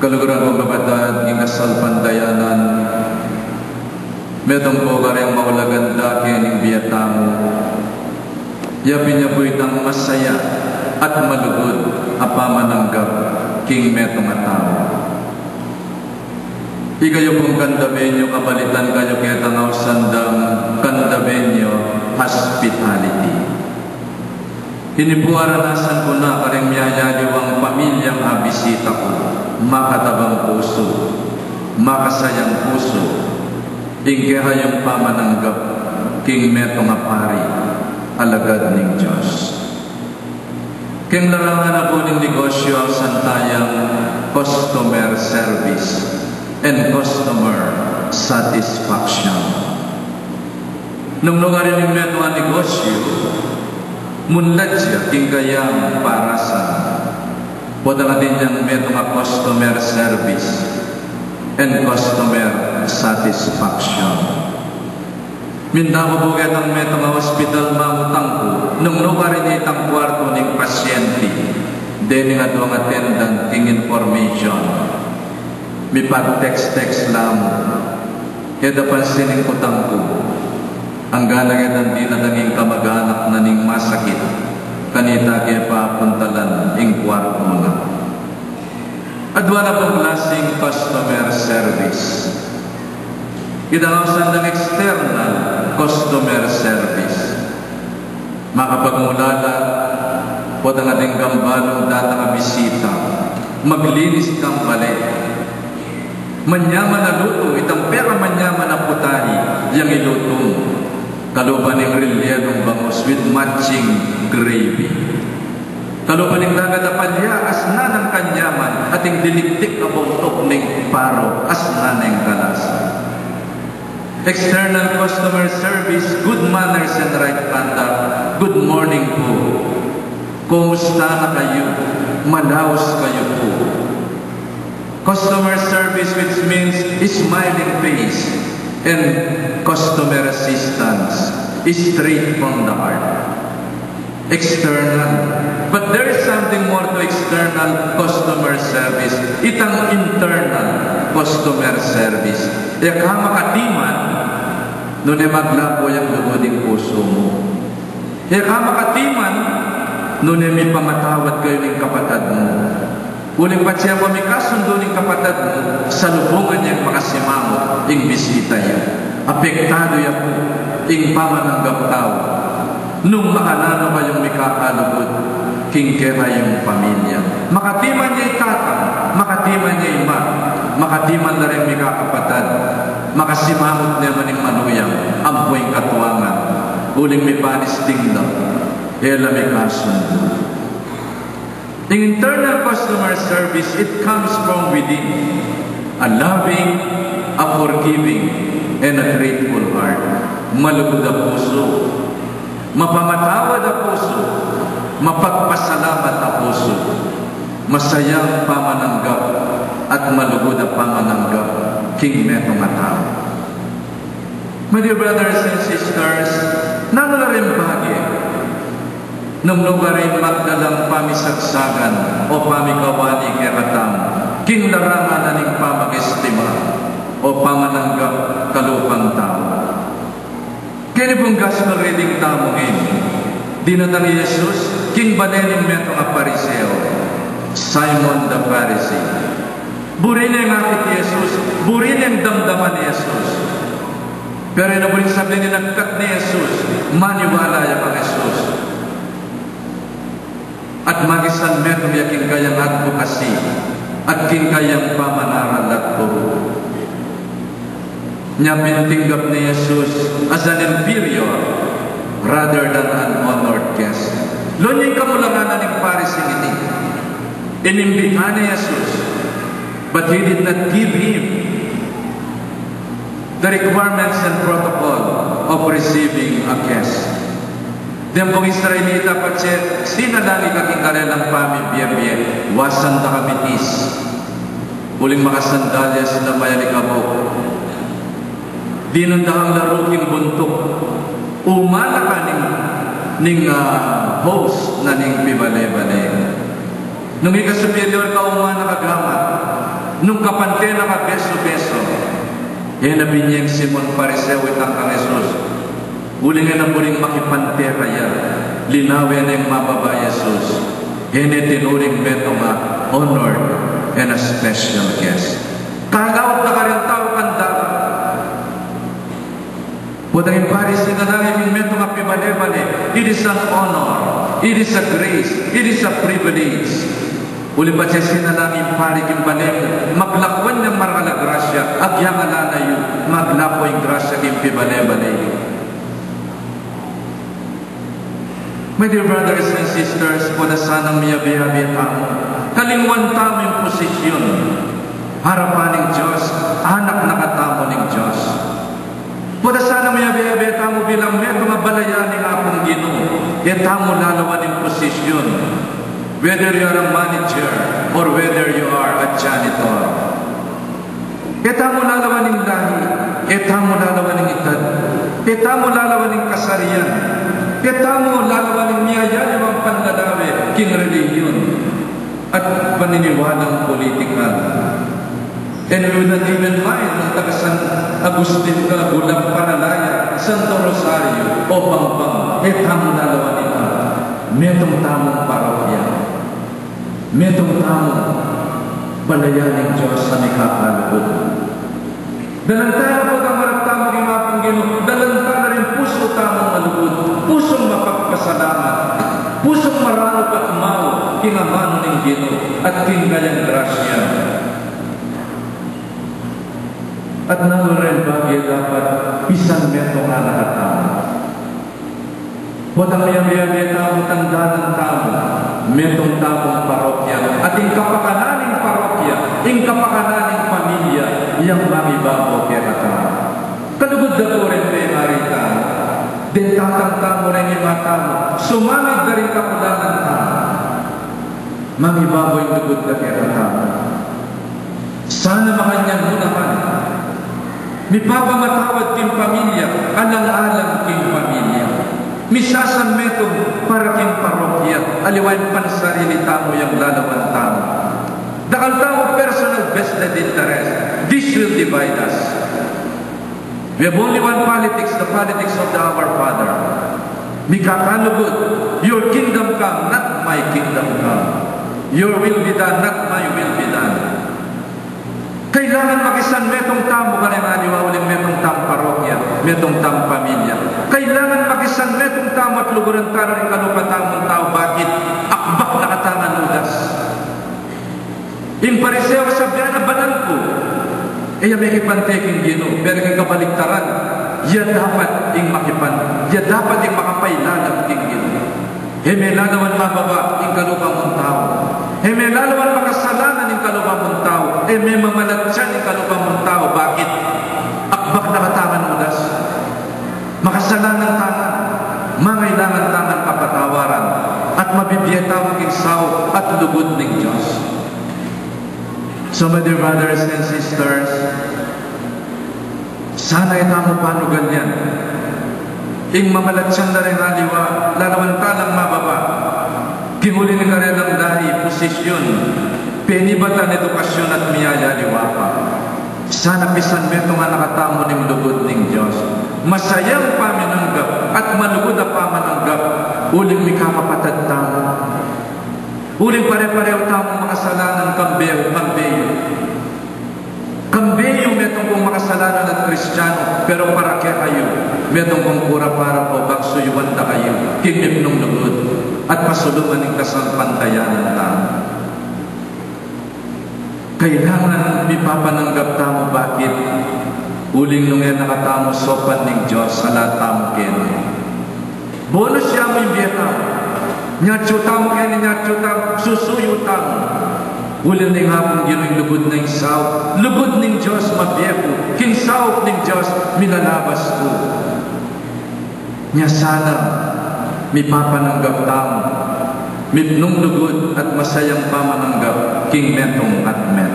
Kaluguran kong kapatid, ingasal pandayanan, medong po ka rin maulaganda kining biyatamu. Yabi niya po itang masaya at malugod apamananggap king metong atao. Ikayo pong kandabenyo, kabalitan kayo kitang sandang kandabenyo hospitality. Hinipuaranasan ko na karing miyayaliwang pamilyang abisita ko, makatabang puso, makasayang puso, ingkehayang pamananggap, king metong apari, alagad ning Diyos. King larangan na po ng negosyo ang santayang customer service and customer satisfaction. Nung lugarin yung metong ang negosyo, munlad siya king kayang parasan. Puta natin yung metong customer service and customer satisfaction. Minda ko po kitang metong hospital mautang ko, nung lugarin itang kwarto ng pasyente, deni nga doang attendant king information. May pag-text-text lamo, kaya pansinin ko tangko, ang ganagyan di na naging kamag-anak na ning masakit, kanita kaya papuntalan ing kwarto na. Adwa na pong klaseng customer service. Kinakawasan ng external customer service. Makapagmulala, po ang ating gambalong datang bisita, maglinis kang balik. Manyaman na luto, itang pera manyaman na putahi, yang ilutong kaluban ng relyanong bangus with matching gravy. Kaluban ng dagat na palya, asna ng kanyaman, ating diliktik na buntok ng paro, asna ng kalasa. External customer service, good manners and right conduct. Good morning po. Kumusta na kayo? Malaos kayo po. Customer service, which means smiling face, and customer assistance is straight from the heart. External. But there is something more to external customer service. Itang internal customer service. Kaya ka makatiman, noon ay maglapo yung lugoding puso mo. Kaya ka makatiman, noon ay may pamatawad kayo ng kapatid mo. Uling pa siya mo may kasundo ng kapatid mo, sa lubungan niyang makasimangot, ing bisita niya. Apektado yan po, ing pamananggap tao. Nung makalano kayong may kakalugod, king kera yung pamilya. Makatiman niya itatang, makatiman niya ima, makatiman na rin may kakapatid. Makasimangot niya maning manuyang, ampuing katuwangan. Uling may panis tingdang, ela may kasundo. The internal customer service, it comes from within. A loving, a forgiving, and a grateful heart. Malugod ang puso. Mapamatawad ang puso. Mapagpasalamat ang puso. Masayang pamananggap at malugod ang pamananggap. King metong atao. My dear brothers and sisters, nanularim bagay. Nung lugarin magdalang pamisagsagan o pamikawani keratang, king larangan na ning pamagistima o pamananggap kalupang tao. Kaya pong gospel reading tamungin, dinatang Jesus, king banening metong apariseo, Simon the Pharisee. Burin ang akit Jesus, burin ang damdaman ni Jesus. Pero inabuling sabi ni nagkat ni Jesus, maniwala yung ang Jesus. At magisan metong yaking kayang advokasy at king kayang pamanaral at turo. Niya pintinggap ni Jesus as an inferior rather than an honored guest. Lunyay kamulangan ng Pharisee ini. Inimbitahan ni Jesus, but he did not give him the requirements and protocol of receiving a guest. Diyan pong Israelita pa siya, sinalagi kaking kanilang pamibiyabiyay, wasan na kamitis. Uling makasandalyas na mayalikabok. Dinandahang laruking buntok. Umala ka ning host na ning pibale-bale. Nung ika-superior ka umana kagamat, nung kapante na ka beso-beso, nabinyeng Simon Pariseo itang kang Jesus, uli nga na muling makipante kaya, linawin na yung mababa Jesus, tinuring beto nga honored and a special guest. Kalaot na ka rin tao kanda, Budang Paris na namin meto nga pibale-bale, it is an honor, it is a grace, it is a privilege. Uli pa siya sinanangin parik yung baleng, maglakwan niyang marala grasya, agyang alana yun, maglapo yung grasya yung pibale-bale. My dear brothers and sisters, wala sanang miyabi-yabi tamo, kalingwan tamo yung posisyon, harapan ng Diyos, anak na katamo ng Diyos. Wala sana miyabi-yabi tamo bilang meto nga balayan ng akong Ginoo, tamo lalawan ng posisyon. Whether you are a manager or whether you are a janitor. Etamo lalawan ng lahi, etamo lalawan ng itad, etamo lalawan ng kasarian, etamo lalawan ng niyaya ng mga panlalawi, king religion, at paniniwalang politikal. And we will not even mind ng tagasan Agustin ka, Gulang Panalaya, Santo Rosario, o Pampang, etamo lalawan ng metong tamong parokya, metong tamong balayan ng Diyos sa may kakalugod. Dalantala po ang marap tamang imapang Ginoo, dalantala rin puso tamang malugod, pusong mapagpasalamat, pusong marano at mao, kinamano ng Ginoo, at kingayang grasya. At nalurin bagay dapat isang metong nakatama. Wadang miyami-yami tamo, tanda ng tamo, metong tamong parokya, at yung kapakananing parokya, yung kapakananing pamilya, yung mamibago kaya katama. Kalugod na po rin kay Marita, din tatang-tamo rin yung mga tamo, sumamig na rin kapulangan tamo, mamibago yung lugod na kaya katama. Sana makanyang munahan, mipapamatawad king pamilya, alang-alang king pamilya. Misasan metong para king parokya, aliwain pansarili tamo yung lalawan tamo. Dakal tamo personal vested interest. This will divide us. We have only one politics, the politics of our Father. Mikakalugod, your kingdom come, not my kingdom come. Your will be done, not my will be done. Kailangan makisan metong tamo ka rin aliwa uling metong tam parokya, metong tam pamilya. Kailangan makisan metong tamo at luguran ka rin kalupatamong tao. Bakit? Akbak na katangan udas. Yung Pariseo sabihan na banan ko, may ipanteking Ginoo, pero yung kabaliktaran, yan dapat yung makipan, yan dapat yung makapailanag king Ginoo. May lalawan mababa yung kalupamong tao. May lalawan makasalanan yung kalupamong tao. May mamalatsan yung kalupamong tao. Bakit? Akbak na katangan udas. Makasalanan tangan. Mangailangan tangan kapatawaran. At mabibiyeta mo kingsaw at lugod ng Diyos. So my dear brothers and sisters, sana itamo paano ganyan. Ing mamalatsyan na rin aliwa, lalawan talang mababa. Kihuli ni rin ang dahi, posisyon, penibatan, edukasyon at miyaya aliwa pa. Sana pisan meto nga nakatamo ng lugod ng Diyos. Masayang paminanggap at malugod na pamananggap, uling mikakapatad tamo. Uling pare-pareho tamong makasalanan kambeyo. Kambeyo metong kong makasalanan at Kristiyano, pero para kaya kayo, metong kong pura-para po, bagsuyuan na kayo, kinip ng lugod, at pasulungan ng kasampantayanan tamo. Kailangan mipapananggap tamo, bakit? Uling nung yan nakatamo sopan ng Diyos sa lahat tamo kene. Bonus siya mo yung biyeta. Nyatso tamo kene, nyatso tamo, susuyo tamo. Uling ng hapong ginong lugod ng saw, lugod ng Diyos mabiyeko, kinsaw ng Diyos milalabas ko. Nya sana mipapananggap tamo, mitnong lugod at masayang pamananggap king metong at met.